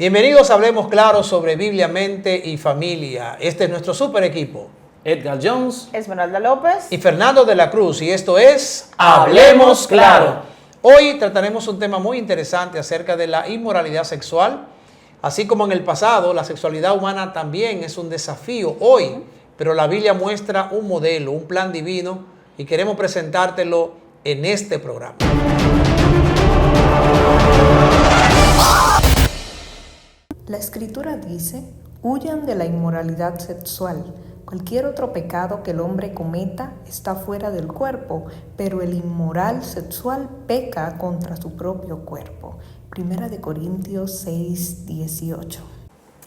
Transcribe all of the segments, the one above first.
Bienvenidos a Hablemos Claro sobre Biblia, Mente y Familia. Este es nuestro super equipo. Edgar Jones, Esmeralda López y Fernando de la Cruz. Y esto es Hablemos Claro. Hoy trataremos un tema muy interesante acerca de la inmoralidad sexual. Así como en el pasado, la sexualidad humana también es un desafío hoy, pero la Biblia muestra un modelo, un plan divino, y queremos presentártelo en este programa. La Escritura dice, huyan de la inmoralidad sexual. Cualquier otro pecado que el hombre cometa está fuera del cuerpo, pero el inmoral sexual peca contra su propio cuerpo. Primera de Corintios 6, 18.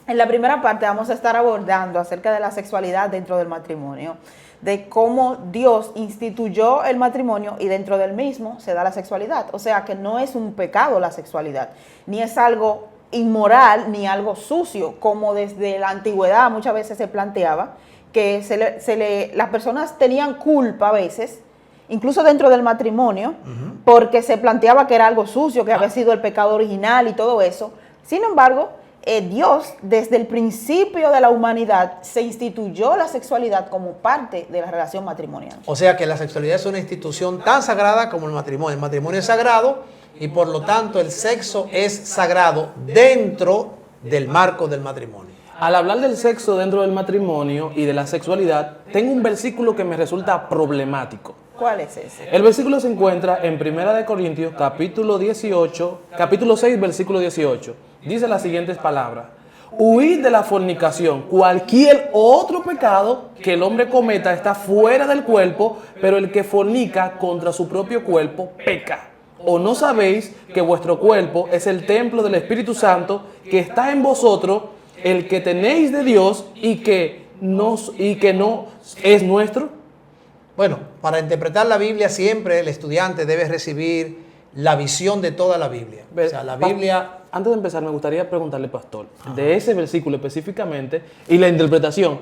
En la primera parte vamos a estar abordando acerca de la sexualidad dentro del matrimonio, de cómo Dios instituyó el matrimonio y dentro del mismo se da la sexualidad. O sea que no es un pecado la sexualidad, ni es algo inmoral ni algo sucio, como desde la antigüedad muchas veces se planteaba, que las personas tenían culpa a veces, incluso dentro del matrimonio, porque se planteaba que era algo sucio, que había sido el pecado original y todo eso. Sin embargo, Dios, desde el principio de la humanidad, se instituyó la sexualidad como parte de la relación matrimonial. O sea que la sexualidad es una institución tan sagrada como el matrimonio. El matrimonio es sagrado y por lo tanto el sexo es sagrado dentro del marco del matrimonio. Al hablar del sexo dentro del matrimonio y de la sexualidad, tengo un versículo que me resulta problemático. ¿Cuál es ese? El versículo se encuentra en Primera de Corintios, capítulo 6, versículo 18. Dice las siguientes palabras: huid de la fornicación. Cualquier otro pecado que el hombre cometa está fuera del cuerpo, pero el que fornica contra su propio cuerpo peca. ¿O no sabéis que vuestro cuerpo es el templo del Espíritu Santo que está en vosotros, el que tenéis de Dios y que no es nuestro? Bueno, para interpretar la Biblia siempre el estudiante debe recibir la visión de toda la Biblia. O sea, la Biblia... Antes de empezar, me gustaría preguntarle, pastor, de ese versículo específicamente y la interpretación.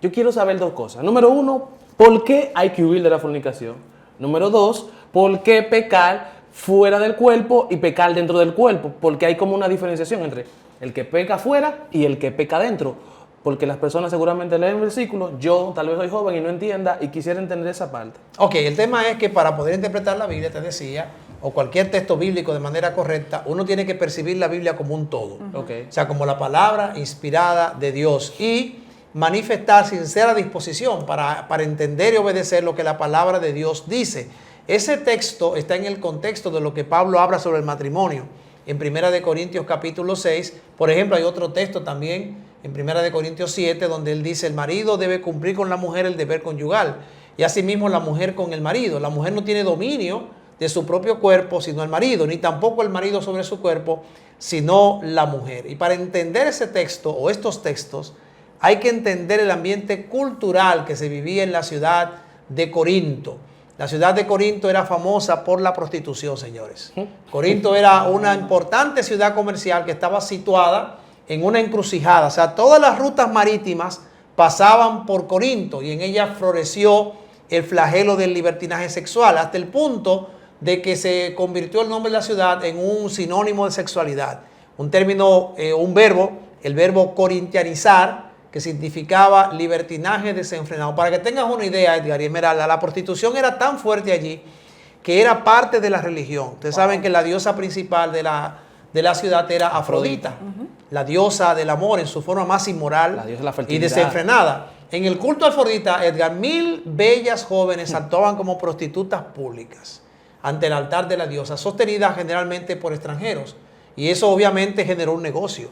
Yo quiero saber dos cosas. Número uno, ¿por qué hay que huir de la fornicación? Número dos, ¿por qué pecar fuera del cuerpo y pecar dentro del cuerpo? Porque hay como una diferenciación entre el que peca fuera y el que peca dentro. Porque las personas seguramente leen el versículo, yo tal vez soy joven y no entienda y quisiera entender esa parte. Ok, el tema es que para poder interpretar la Biblia, te decía, o cualquier texto bíblico de manera correcta, uno tiene que percibir la Biblia como un todo. Okay. O sea, como la palabra inspirada de Dios y manifestar sincera disposición para entender y obedecer lo que la palabra de Dios dice. Ese texto está en el contexto de lo que Pablo habla sobre el matrimonio. En 1 de Corintios capítulo 6, por ejemplo, hay otro texto también en 1 de Corintios 7, donde él dice, el marido debe cumplir con la mujer el deber conyugal, y asimismo la mujer con el marido. La mujer no tiene dominio de su propio cuerpo, sino el marido, ni tampoco el marido sobre su cuerpo, sino la mujer. Y para entender ese texto o estos textos, hay que entender el ambiente cultural que se vivía en la ciudad de Corinto. La ciudad de Corinto era famosa por la prostitución, señores. Corinto era una importante ciudad comercial que estaba situada en una encrucijada. O sea, todas las rutas marítimas pasaban por Corinto y en ella floreció el flagelo del libertinaje sexual, hasta el punto de que se convirtió el nombre de la ciudad en un sinónimo de sexualidad. Un término, un verbo, el verbo corintianizar, que significaba libertinaje desenfrenado. Para que tengas una idea, Edgar y Esmeralda, la prostitución era tan fuerte allí que era parte de la religión. Ustedes saben que la diosa principal de la ciudad era Afrodita, la diosa del amor en su forma más inmoral, la diosa de la y fertilidad. desenfrenada. En el culto a Afrodita, Edgar, 1000 bellas jóvenes actuaban como prostitutas públicas ante el altar de la diosa, sostenida generalmente por extranjeros. Y eso obviamente generó un negocio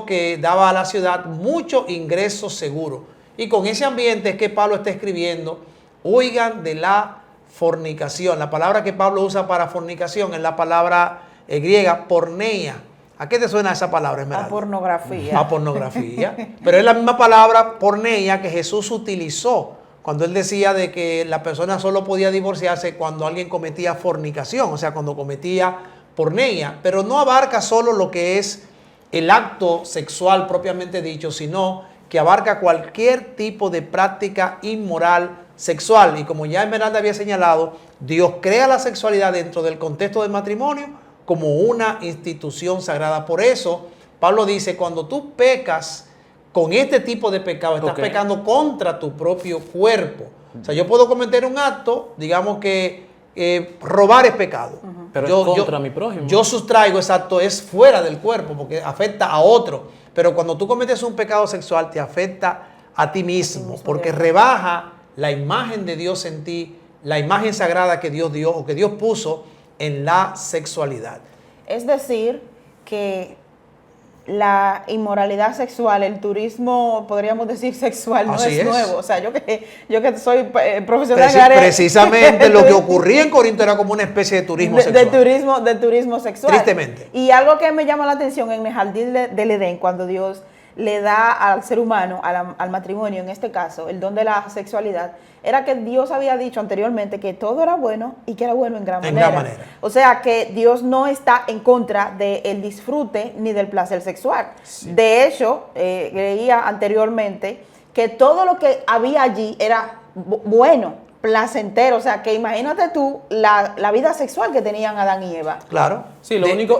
que daba a la ciudad mucho ingreso seguro. Y con ese ambiente es que Pablo está escribiendo, huigan de la fornicación. La palabra que Pablo usa para fornicación es la palabra griega porneia. ¿A qué te suena esa palabra, Esmeralda? A pornografía. A pornografía. Pero es la misma palabra porneia que Jesús utilizó cuando él decía de que la persona solo podía divorciarse cuando alguien cometía fornicación, o sea, cuando cometía porneia. Pero no abarca solo lo que es el acto sexual propiamente dicho, sino que abarca cualquier tipo de práctica inmoral sexual. Y como ya Esmeralda había señalado, Dios crea la sexualidad dentro del contexto del matrimonio como una institución sagrada. Por eso, Pablo dice, cuando tú pecas con este tipo de pecado, estás pecando contra tu propio cuerpo. O sea, yo puedo cometer un acto, digamos que robar es pecado. Pero es contra mi prójimo. Yo sustraigo, exacto, es fuera del cuerpo porque afecta a otro. Pero cuando tú cometes un pecado sexual, te afecta a ti mismo porque rebaja la imagen de Dios en ti, la imagen sagrada que Dios dio o que Dios puso en la sexualidad. Es decir, que la inmoralidad sexual, el turismo, podríamos decir sexual, no es nuevo. O sea, yo que soy profesional en área precisamente lo que ocurría en Corinto era como una especie de turismo sexual. De turismo sexual. Tristemente. Y algo que me llama la atención en el jardín del Edén, cuando Dios le da al ser humano, al matrimonio, en este caso, el don de la sexualidad, era que Dios había dicho anteriormente que todo era bueno y que era bueno en gran manera. O sea, que Dios no está en contra del disfrute ni del placer sexual. Sí. De hecho, leía anteriormente que todo lo que había allí era bueno, placentero. O sea, que imagínate tú la vida sexual que tenían Adán y Eva. Claro. Sí, lo único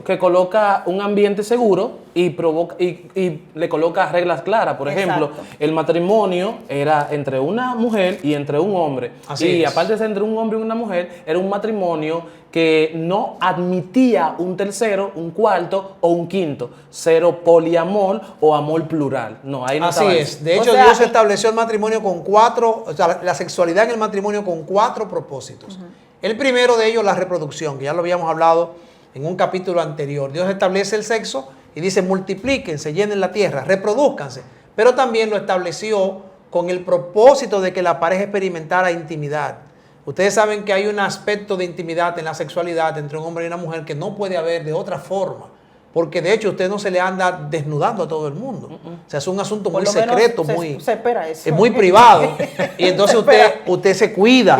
que coloca un ambiente seguro y provoca y le coloca reglas claras. Por ejemplo, el matrimonio era entre una mujer y entre un hombre. Así es. Aparte de ser entre un hombre y una mujer, era un matrimonio que no admitía un tercero, un cuarto o un quinto. Cero poliamor o amor plural. No, ahí no estaba eso. Así es. De hecho, Dios estableció el matrimonio con la sexualidad en el matrimonio con 4 propósitos. El primero de ellos, la reproducción, que ya lo habíamos hablado en un capítulo anterior. Dios establece el sexo y dice, multiplíquense, llenen la tierra, reproduzcanse. Pero también lo estableció con el propósito de que la pareja experimentara intimidad. Ustedes saben que hay un aspecto de intimidad en la sexualidad entre un hombre y una mujer que no puede haber de otra forma. Porque de hecho usted no se le anda desnudando a todo el mundo. O sea, es un asunto muy secreto, se espera eso. Es muy privado. Y entonces usted se cuida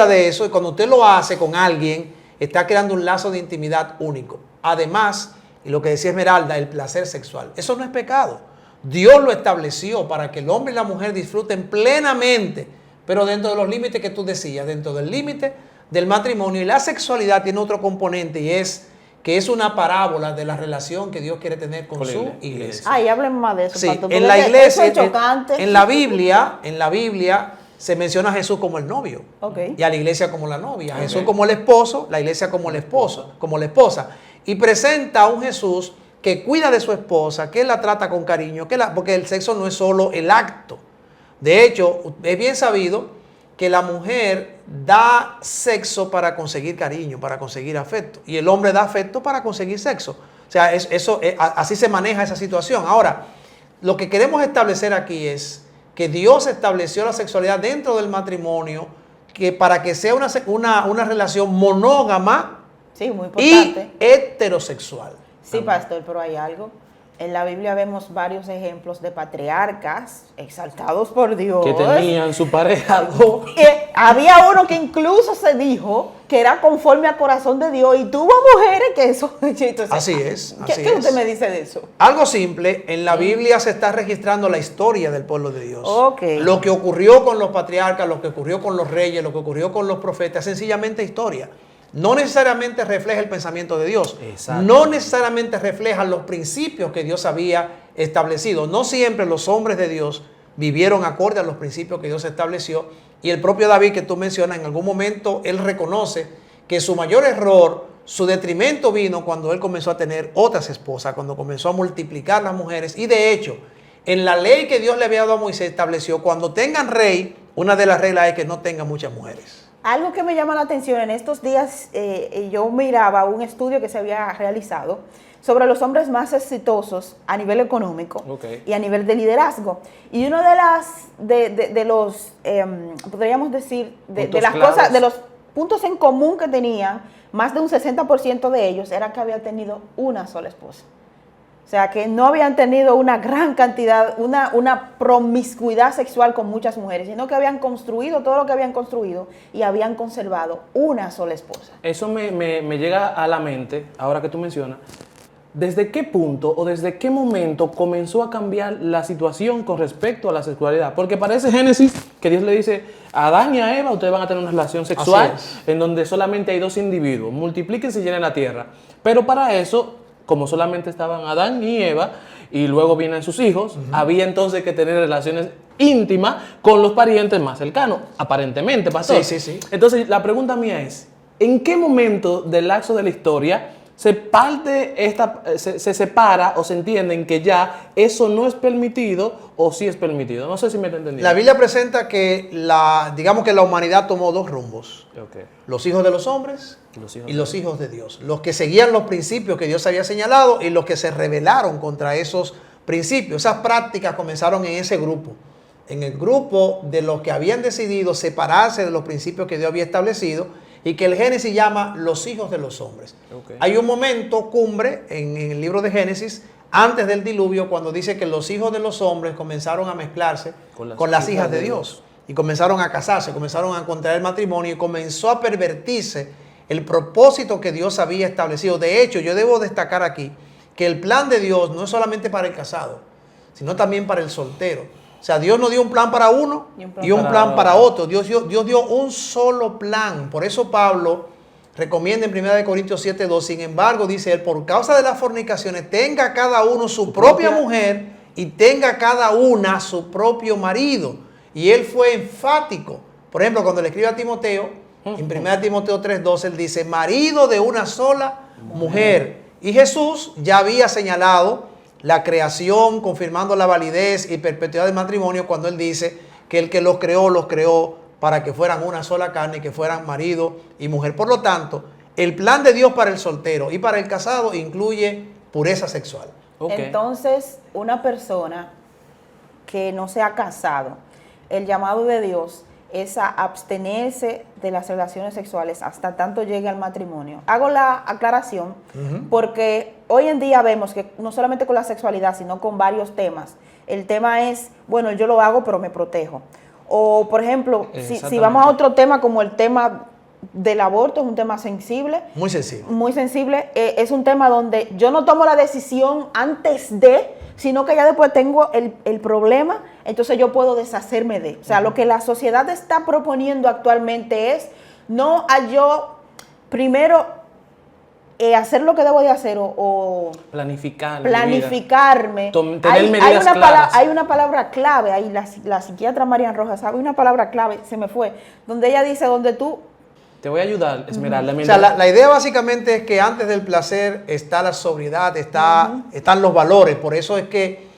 de eso. Y cuando usted lo hace con alguien, está creando un lazo de intimidad único. Además, y lo que decía Esmeralda, el placer sexual. Eso no es pecado. Dios lo estableció para que el hombre y la mujer disfruten plenamente, pero dentro de los límites que tú decías, dentro del límite del matrimonio. Y la sexualidad tiene otro componente y es que es una parábola de la relación que Dios quiere tener con su iglesia. Ay, hablen más de eso. Sí, Pato, en la iglesia, eso es chocante. en la Biblia se menciona a Jesús como el novio y a la iglesia como la novia. A Jesús como el esposo, la iglesia como el esposo, como la esposa. Y presenta a un Jesús que cuida de su esposa, que la trata con cariño, porque el sexo no es solo el acto. De hecho, es bien sabido que la mujer da sexo para conseguir cariño, para conseguir afecto. Y el hombre da afecto para conseguir sexo. O sea, así se maneja esa situación. Ahora, lo que queremos establecer aquí es que Dios estableció la sexualidad dentro del matrimonio que para que sea una relación monógama muy importante. Y heterosexual. Sí, pastor, pero hay algo. En la Biblia vemos varios ejemplos de patriarcas exaltados por Dios. Que tenían su pareja. Había uno que incluso se dijo que era conforme al corazón de Dios y tuvo mujeres que eso... Entonces, así es. ¿Qué usted me dice de eso? Algo simple, en la Biblia se está registrando la historia del pueblo de Dios. Okay. Lo que ocurrió con los patriarcas, lo que ocurrió con los reyes, lo que ocurrió con los profetas, sencillamente historia. No necesariamente refleja el pensamiento de Dios. Exacto. No necesariamente refleja los principios que Dios había establecido. No siempre los hombres de Dios vivieron acorde a los principios que Dios estableció. Y el propio David que tú mencionas, en algún momento él reconoce que su mayor error, su detrimento vino cuando él comenzó a tener otras esposas, cuando comenzó a multiplicar las mujeres. Y de hecho, en la ley que Dios le había dado a Moisés estableció, cuando tengan rey, una de las reglas es que no tengan muchas mujeres. Algo que me llama la atención, en estos días yo miraba un estudio que se había realizado sobre los hombres más exitosos a nivel económico y a nivel de liderazgo. Y uno de los, podríamos decir, de las cosas, de los puntos en común que tenían, más de un 60% de ellos era que había tenido una sola esposa. O sea, que no habían tenido una gran cantidad, una promiscuidad sexual con muchas mujeres, sino que habían construido todo lo que habían construido y habían conservado una sola esposa. Eso me llega a la mente, ahora que tú mencionas, ¿desde qué punto o desde qué momento comenzó a cambiar la situación con respecto a la sexualidad? Porque parece Génesis que Dios le dice a Adán y a Eva, ustedes van a tener una relación sexual en donde solamente hay dos individuos, multiplíquense y llenen la tierra. Pero para eso, como solamente estaban Adán y Eva, y luego vienen sus hijos, había entonces que tener relaciones íntimas con los parientes más cercanos, aparentemente, pastor. Sí. Entonces, la pregunta mía es, ¿en qué momento del lapso de la historia se separa o se entiende en que ya eso no es permitido o sí es permitido? No sé si me está entendiendo. La Biblia presenta que digamos que la humanidad tomó dos rumbos. Okay. Los hijos de los hombres y los hijos de Dios. Los que seguían los principios que Dios había señalado y los que se rebelaron contra esos principios. Esas prácticas comenzaron en ese grupo. En el grupo de los que habían decidido separarse de los principios que Dios había establecido y que el Génesis llama los hijos de los hombres. Okay. Hay un momento cumbre en el libro de Génesis, antes del diluvio, cuando dice que los hijos de los hombres comenzaron a mezclarse con las hijas de Dios. Y comenzaron a casarse, comenzaron a contraer matrimonio y comenzó a pervertirse el propósito que Dios había establecido. De hecho, yo debo destacar aquí que el plan de Dios no es solamente para el casado, sino también para el soltero. O sea, Dios no dio un plan para uno y un plan para otro. Dios dio un solo plan. Por eso Pablo recomienda en 1 Corintios 7:2, sin embargo, dice él, por causa de las fornicaciones, tenga cada uno su propia mujer y tenga cada una su propio marido. Y él fue enfático. Por ejemplo, cuando le escribe a Timoteo, en 1 Timoteo 3:2, él dice, marido de una sola mujer. Y Jesús ya había señalado la creación, confirmando la validez y perpetuidad del matrimonio, cuando él dice que el que los creó para que fueran una sola carne, que fueran marido y mujer. Por lo tanto, el plan de Dios para el soltero y para el casado incluye pureza sexual. Okay. Entonces, una persona que no se ha casado, el llamado de Dios es a abstenerse de las relaciones sexuales hasta tanto llegue al matrimonio. Hago la aclaración porque hoy en día vemos que no solamente con la sexualidad, sino con varios temas. El tema es, bueno, yo lo hago, pero me protejo. O, por ejemplo, si vamos a otro tema como el tema del aborto, es un tema sensible. Muy sensible. Muy sensible. Es un tema donde yo no tomo la decisión antes de, sino que ya después tengo el problema, entonces yo puedo deshacerme de. O sea, lo que la sociedad está proponiendo actualmente es no a yo primero hacer lo que debo de hacer o planificarme. Tener medidas claras. Hay una palabra clave, ahí la psiquiatra Marian Rojas, hay una palabra clave, se me fue, donde ella dice, donde tú... Te voy a ayudar, Esmeralda. O sea, la idea básicamente es que antes del placer está la sobriedad, están los valores. Por eso es que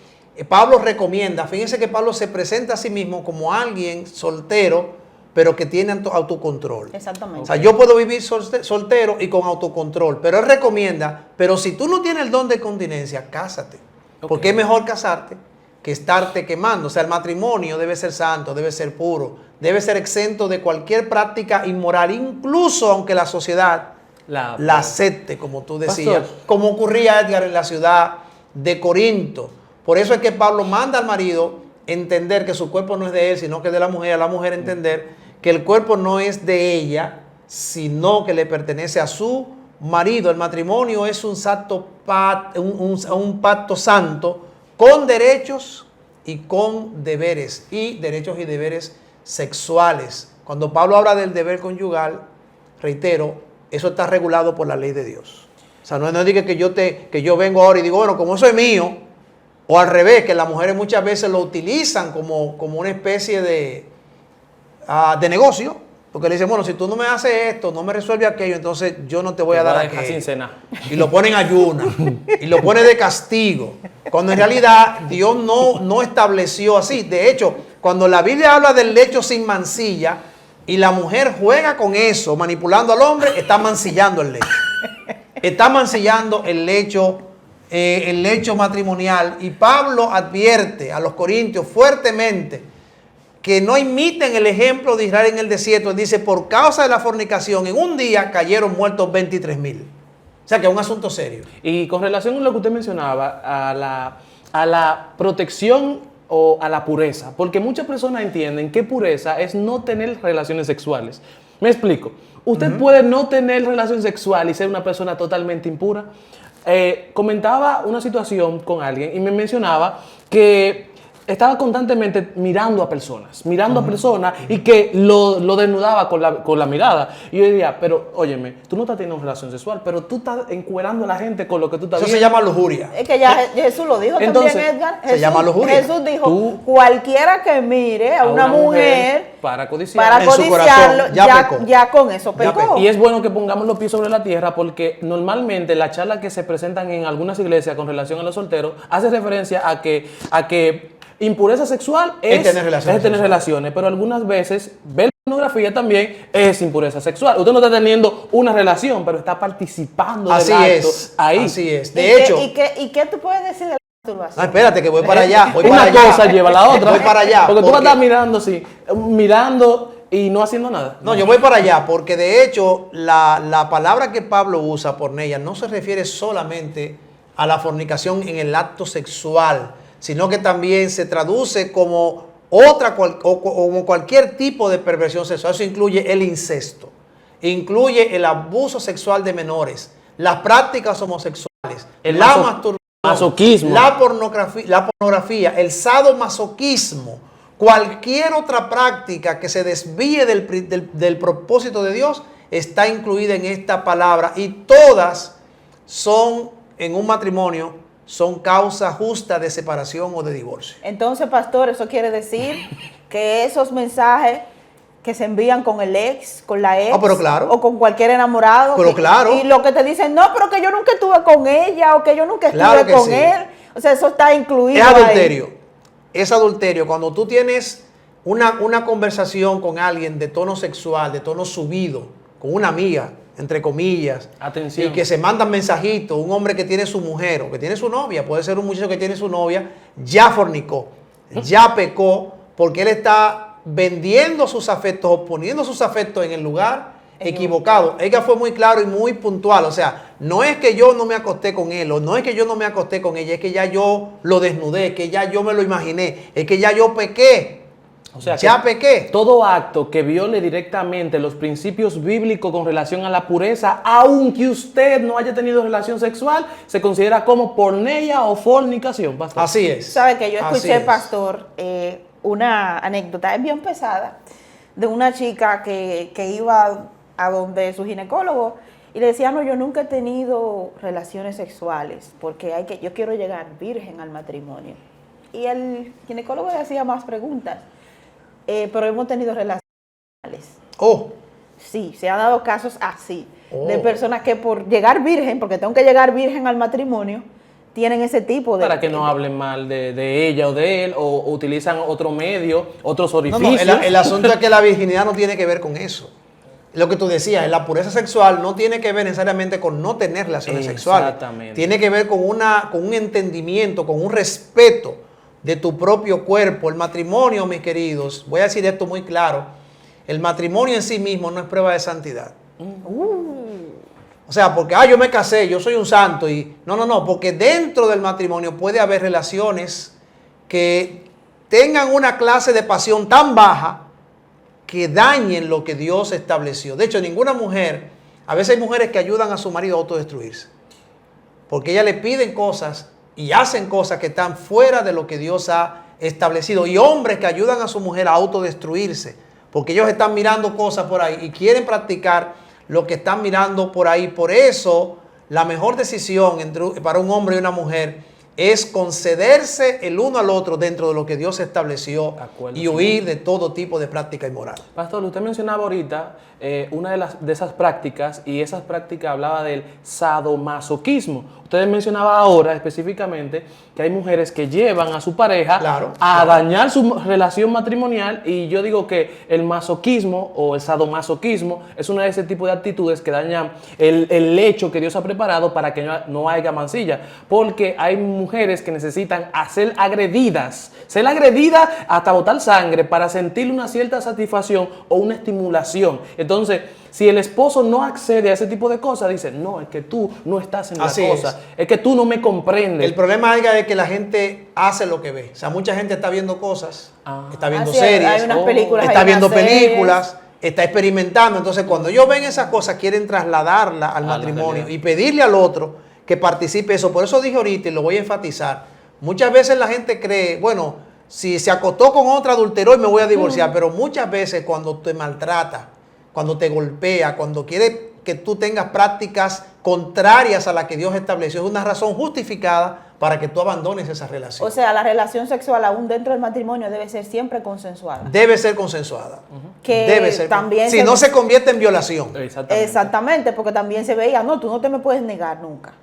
Pablo recomienda, fíjense que Pablo se presenta a sí mismo como alguien soltero, pero que tiene autocontrol. Exactamente. O sea, yo puedo vivir soltero y con autocontrol, pero él recomienda, pero si tú no tienes el don de continencia, cásate. Porque es mejor casarte que estarte quemando. O sea, el matrimonio debe ser santo, debe ser puro, debe ser exento de cualquier práctica inmoral, incluso aunque la sociedad la acepte, como tú decías, como ocurría, Edgar, en la ciudad de Corinto. Por eso es que Pablo manda al marido entender que su cuerpo no es de él, sino que es de la mujer, a la mujer entender que el cuerpo no es de ella, sino que le pertenece a su marido. El matrimonio es un pacto santo con derechos y con deberes, y derechos y deberes sexuales. Cuando Pablo habla del deber conyugal, reitero, eso está regulado por la ley de Dios. O sea, no diga que yo vengo ahora y digo, bueno, como eso es mío, o al revés, que las mujeres muchas veces lo utilizan como una especie de negocio, porque le dicen, bueno, si tú no me haces esto, no me resuelves aquello, entonces yo no te voy a dar aquello. Sin cenar. Y lo ponen ayuna, y lo pone de castigo, cuando en realidad Dios no estableció así. De hecho, cuando la Biblia habla del lecho sin mancilla, y la mujer juega con eso, manipulando al hombre, está mancillando el lecho. Está mancillando el lecho matrimonial. Y Pablo advierte a los corintios fuertemente que no imiten el ejemplo de Israel en el desierto. Él dice, por causa de la fornicación, en un día cayeron muertos 23,000. O sea que es un asunto serio. Y con relación a lo que usted mencionaba, a la protección o a la pureza, porque muchas personas entienden que pureza es no tener relaciones sexuales. Me explico. Usted puede no tener relación sexual y ser una persona totalmente impura. comentaba una situación con alguien y me mencionaba que estaba constantemente mirando a personas y que lo desnudaba con la mirada. Y yo diría, pero óyeme, tú no estás teniendo una relación sexual, pero tú estás encuerando a la gente con lo que tú estás Eso viendo. se llama lujuria. Es que ya Jesús lo dijo Entonces, también, Edgar. se llama lujuria. Jesús dijo, Tú- cualquiera que mire a una mujer para codiciar. para en su codiciarlo, corazón, ya pecó. ya con eso Ya pecó. pecó. Y es bueno que pongamos los pies sobre la tierra porque normalmente las charlas que se presentan en algunas iglesias con relación a los solteros hace referencia a que impureza sexual es tener relaciones sexuales. relaciones, pero algunas veces ver pornografía también es impureza sexual. Usted no está teniendo una relación, pero está participando Así del acto es. ahí. Así es. ¿Y De qué- hecho, ¿Y qué tú puedes decir de la masturbación? no, espérate que voy para allá. Voy Una para allá. cosa lleva a la otra. Voy para allá. Porque tú vas a estar mirando así, mirando y no haciendo nada. No, yo voy para allá porque de hecho la palabra que Pablo usa por ella no se refiere solamente a la fornicación en el acto sexual, sino que también se traduce como como cualquier tipo de perversión sexual. Eso incluye el incesto, incluye el abuso sexual de menores, las prácticas homosexuales, El la masturbación, masoquismo. la pornografía, el sadomasoquismo, cualquier otra práctica que se desvíe del propósito de Dios está incluida en esta palabra, y todas son en un matrimonio, son causa justa de separación o de divorcio. Entonces, pastor, eso quiere decir que esos mensajes que se envían con el ex, con la ex, pero claro. o con cualquier enamorado, Pero claro. y lo que te dicen, no, pero que yo nunca estuve con ella, o que yo nunca estuve Claro que con sí. él, o sea, eso está incluido Es ahí. adulterio. Es adulterio. Cuando tú tienes una conversación con alguien de tono sexual, de tono subido, con una amiga, entre comillas, Atención. y que se mandan mensajitos, un hombre que tiene su mujer o que tiene su novia, puede ser un muchacho que tiene su novia, ya fornicó, ya pecó, porque él está vendiendo sus afectos o poniendo sus afectos en el lugar equivocado. Ella fue muy claro y muy puntual. O sea, no es que yo no me acosté con él, o no es que yo no me acosté con ella, es que ya yo lo desnudé, que ya yo me lo imaginé, es que ya yo pequé. O sea, Ya pequé. Todo acto que viole directamente los principios bíblicos con relación a la pureza, aunque usted no haya tenido relación sexual, se considera como porneia o fornicación, pastor. Así es. Sabe que yo Así escuché, es. pastor, una anécdota, es bien pesada, de una chica que iba a donde su ginecólogo y le decía, no, yo nunca he tenido relaciones sexuales porque yo quiero llegar virgen al matrimonio. Y el ginecólogo le hacía más preguntas, pero hemos tenido relaciones sexuales. Oh, Sí, se han dado casos así, de Oh. personas que por llegar virgen, porque tengo que llegar virgen al matrimonio, tienen ese tipo de... Para que no hablen mal de ella o de él, o utilizan otro medio, otros no, orificios. el asunto es que la virginidad no tiene que ver con eso. Lo que tú decías, la pureza sexual no tiene que ver necesariamente con no tener relaciones sexuales. Exactamente. Tiene que ver con un entendimiento, con un respeto de tu propio cuerpo. El matrimonio, mis queridos, voy a decir esto muy claro, el matrimonio en sí mismo no es prueba de santidad. O sea, porque yo me casé, yo soy un santo y... No, porque dentro del matrimonio puede haber relaciones que tengan una clase de pasión tan baja que dañen lo que Dios estableció. De hecho, ninguna mujer, a veces hay mujeres que ayudan a su marido a autodestruirse, porque ellas le piden cosas y hacen cosas que están fuera de lo que Dios ha establecido. Y hombres que ayudan a su mujer a autodestruirse, porque ellos están mirando cosas por ahí y quieren practicar lo que están mirando por ahí. Por eso, la mejor decisión para un hombre y una mujer es concederse el uno al otro dentro de lo que Dios estableció Acuerdo, y huir de todo tipo de práctica inmoral. Pastor, usted mencionaba ahorita una de esas prácticas, y esas prácticas hablaba del sadomasoquismo. Usted mencionaba ahora específicamente que hay mujeres que llevan a su pareja a dañar su relación matrimonial, y yo digo que el masoquismo o el sadomasoquismo es una de ese tipo de actitudes que dañan el lecho que Dios ha preparado para que no haya mancilla, porque hay mujeres que necesitan ser agredidas hasta botar sangre para sentir una cierta satisfacción o una estimulación. Entonces, si el esposo no accede a ese tipo de cosas, dice, no, es que tú no estás en la cosa, es que tú no me comprendes. El problema es que la gente hace lo que ve. O sea, mucha gente está viendo cosas, está viendo Así series, hay unas películas, está hay viendo unas series. películas, está experimentando. Entonces, cuando ellos ven esas cosas, quieren trasladarla al matrimonio realidad. y pedirle al otro que participe eso. Por eso dije ahorita y lo voy a enfatizar. Muchas veces la gente cree, bueno, si se acostó con otra, adulteró y me voy a divorciar. Pero muchas veces cuando te maltrata, cuando te golpea, cuando quiere que tú tengas prácticas contrarias a la que Dios estableció, es una razón justificada para que tú abandones esa relación. O sea, la relación sexual aún dentro del matrimonio debe ser siempre consensuada. Debe ser consensuada. Que debe ser. también Si no se convierte en violación. Exactamente, porque también se veía, no, tú no te me puedes negar nunca.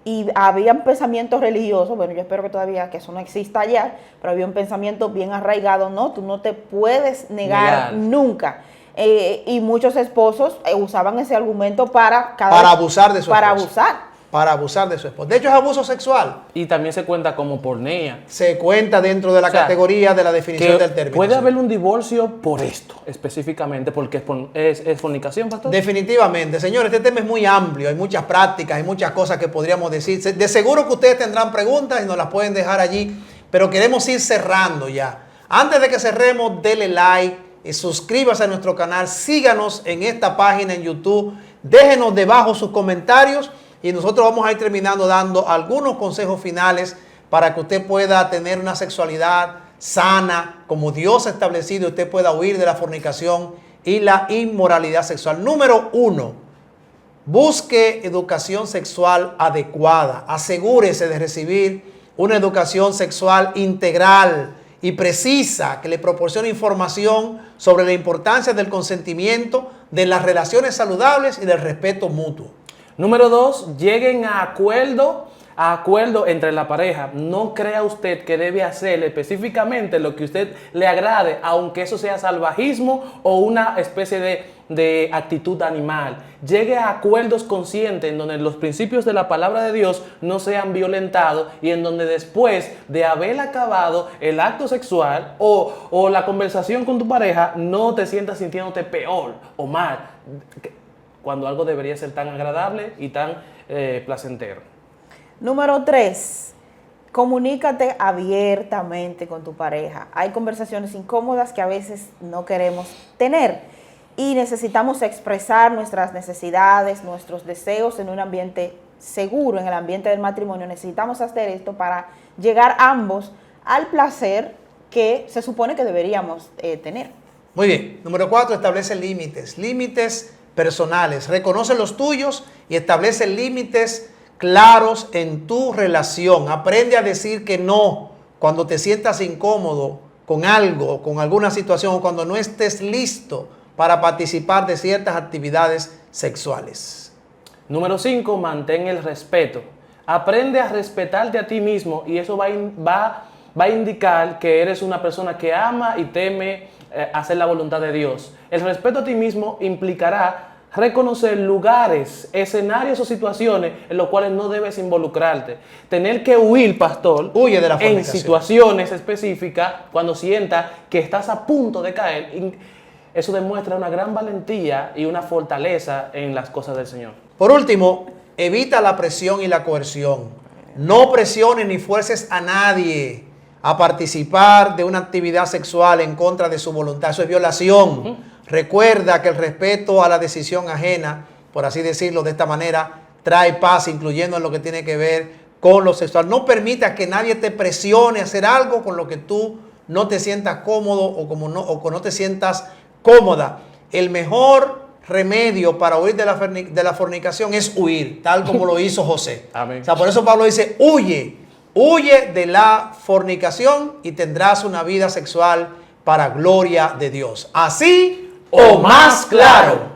Y había pensamientos religiosos, bueno, yo espero que todavía que eso no exista ya, pero había un pensamiento bien arraigado, no, tú no te puedes negar nunca. Y muchos esposos usaban ese argumento para abusar de su esposa. Para abusar. Para abusar de su esposa. De hecho, es abuso sexual. Y también se cuenta como pornea. Se cuenta dentro de la categoría de la definición del término. Puede haber un divorcio por esto, específicamente, porque es fornicación, pastor. Definitivamente. Señores, este tema es muy amplio. Hay muchas prácticas, hay muchas cosas que podríamos decir. De seguro que ustedes tendrán preguntas y nos las pueden dejar allí, pero queremos ir cerrando ya. Antes de que cerremos, dele like, suscríbase a nuestro canal, síganos en esta página en YouTube, déjenos debajo sus comentarios. Y nosotros vamos a ir terminando dando algunos consejos finales para que usted pueda tener una sexualidad sana, como Dios ha establecido, y usted pueda huir de la fornicación y la inmoralidad sexual. Número 1, busque educación sexual adecuada. Asegúrese de recibir una educación sexual integral y precisa que le proporcione información sobre la importancia del consentimiento, de las relaciones saludables y del respeto mutuo. Número 2, lleguen a acuerdo entre la pareja. No crea usted que debe hacer específicamente lo que usted le agrade, aunque eso sea salvajismo o una especie de actitud animal. Llegue a acuerdos conscientes en donde los principios de la palabra de Dios no sean violentados y en donde después de haber acabado el acto sexual o la conversación con tu pareja no te sientas sintiéndote peor o mal, cuando algo debería ser tan agradable y tan placentero. Número 3, comunícate abiertamente con tu pareja. Hay conversaciones incómodas que a veces no queremos tener y necesitamos expresar nuestras necesidades, nuestros deseos en un ambiente seguro, en el ambiente del matrimonio. Necesitamos hacer esto para llegar ambos al placer que se supone que deberíamos tener. Muy bien. Número 4, establece límites. Límites personales. Reconoce los tuyos y establece límites claros en tu relación. Aprende a decir que no cuando te sientas incómodo con algo, con alguna situación, o cuando no estés listo para participar de ciertas actividades sexuales. Número 5, mantén el respeto. Aprende a respetarte a ti mismo y eso va a indicar que eres una persona que ama y teme hacer la voluntad de Dios. El respeto a ti mismo implicará reconocer lugares, escenarios o situaciones en los cuales no debes involucrarte. Tener que huir, pastor, huye de la fornicación en situaciones específicas cuando sientas que estás a punto de caer. Eso demuestra una gran valentía y una fortaleza en las cosas del Señor. Por último, evita la presión y la coerción. No presiones ni fuerces a nadie a participar de una actividad sexual en contra de su voluntad. Eso es violación. Recuerda que el respeto a la decisión ajena, por así decirlo de esta manera, trae paz, incluyendo en lo que tiene que ver con lo sexual. No permitas que nadie te presione a hacer algo con lo que tú no te sientas cómodo o no te sientas cómoda. El mejor remedio para huir de la fornicación es huir, tal como lo hizo José. Amén. O sea, por eso Pablo dice, huye de la fornicación y tendrás una vida sexual para gloria de Dios. Así o más claro.